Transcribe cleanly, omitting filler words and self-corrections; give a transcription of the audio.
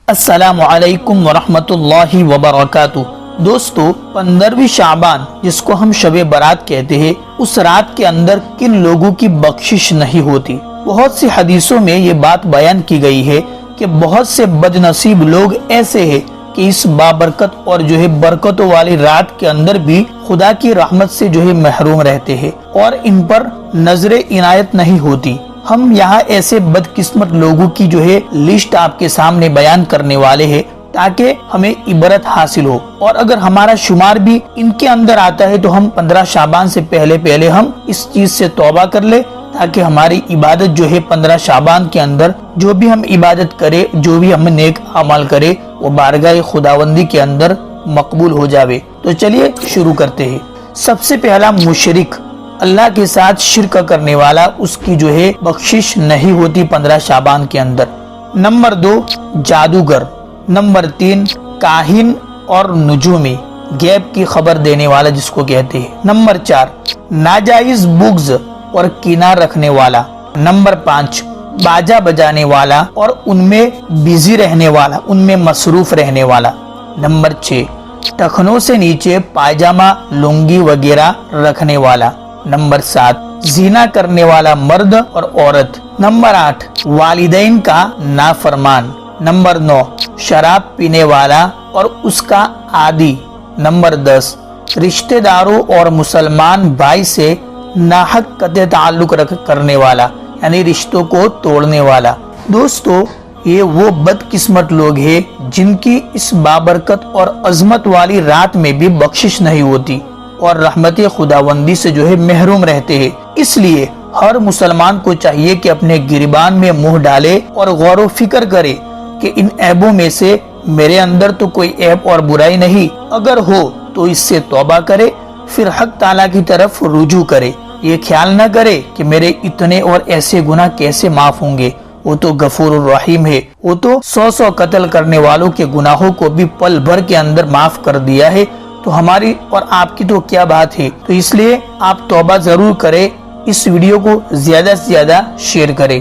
السلام علیکم ورحمۃ اللہ وبرکاتہ۔ دوستو، 15ویں شعبان جس کو ہم شب برات کہتے ہیں، اس رات کے اندر کن لوگوں کی بخشش نہیں ہوتی۔ بہت سی حدیثوں میں یہ بات بیان کی گئی ہے کہ بہت سے بد نصیب لوگ ایسے ہیں کہ اس بابرکت اور برکتوں والی رات کے اندر بھی خدا کی رحمت سے محروم رہتے ہیں اور ان پر نظر عنایت نہیں ہوتی۔ ہم یہاں ایسے بدقسمت لوگوں کی لسٹ آپ کے سامنے بیان کرنے والے ہیں تاکہ ہمیں عبرت حاصل ہو، اور اگر ہمارا شمار بھی ان کے اندر آتا ہے تو ہم 15 شعبان سے پہلے ہم اس چیز سے توبہ کر لے تاکہ ہماری عبادت 15 شعبان کے اندر جو بھی ہم عبادت کرے، جو بھی ہم نیک عمل کرے، وہ بارگاہ خداوندی کے اندر مقبول ہو جاوے۔ تو چلیے شروع کرتے ہیں۔ سب سے پہلا مشرک، اللہ کے ساتھ شرک کرنے والا، اس کی بخشش نہیں ہوتی 15 شعبان کے اندر۔ نمبر 2 جادوگر۔ نمبر 3 کاہن اور نجومی، غیب کی خبر دینے والا جس کو کہتے ہیں۔ نمبر 4 ناجائز بغض اور کینہ رکھنے والا۔ نمبر 5 باجا بجانے والا اور ان میں بزی رہنے والا، ان میں مصروف رہنے والا۔ نمبر 6 ٹخنوں سے نیچے پائجامہ، لنگی وغیرہ رکھنے والا۔ نمبر 7 زنا کرنے والا مرد اور عورت۔ نمبر 8 والدین کا نافرمان۔ نمبر 9 شراب پینے والا اور اس کا عادی۔ نمبر 10 رشتہ داروں اور مسلمان بھائی سے ناحق قطع تعلق کرنے والا، یعنی رشتوں کو توڑنے والا۔ دوستو، یہ وہ بدقسمت لوگ ہیں جن کی اس بابرکت اور عظمت والی رات میں بھی بخشش نہیں ہوتی اور رحمت خداوندی سے محروم رہتے ہیں۔ اس لیے ہر مسلمان کو چاہیے کہ اپنے گریبان میں منہ ڈالے اور غور و فکر کرے کہ ان عیبوں میں سے میرے اندر تو کوئی عیب اور برائی نہیں، اگر ہو تو اس سے توبہ کرے، پھر حق تعالیٰ کی طرف رجوع کرے۔ یہ خیال نہ کرے کہ میرے اتنے اور ایسے گناہ کیسے معاف ہوں گے، وہ تو غفور الرحیم ہے، وہ تو 100 قتل کرنے والوں کے گناہوں کو بھی پل بھر کے اندر معاف کر دیا ہے، تو ہماری اور آپ کی تو کیا بات ہے۔ تو اس لیے آپ توبہ ضرور کریں، اس ویڈیو کو زیادہ سے زیادہ شیئر کریں۔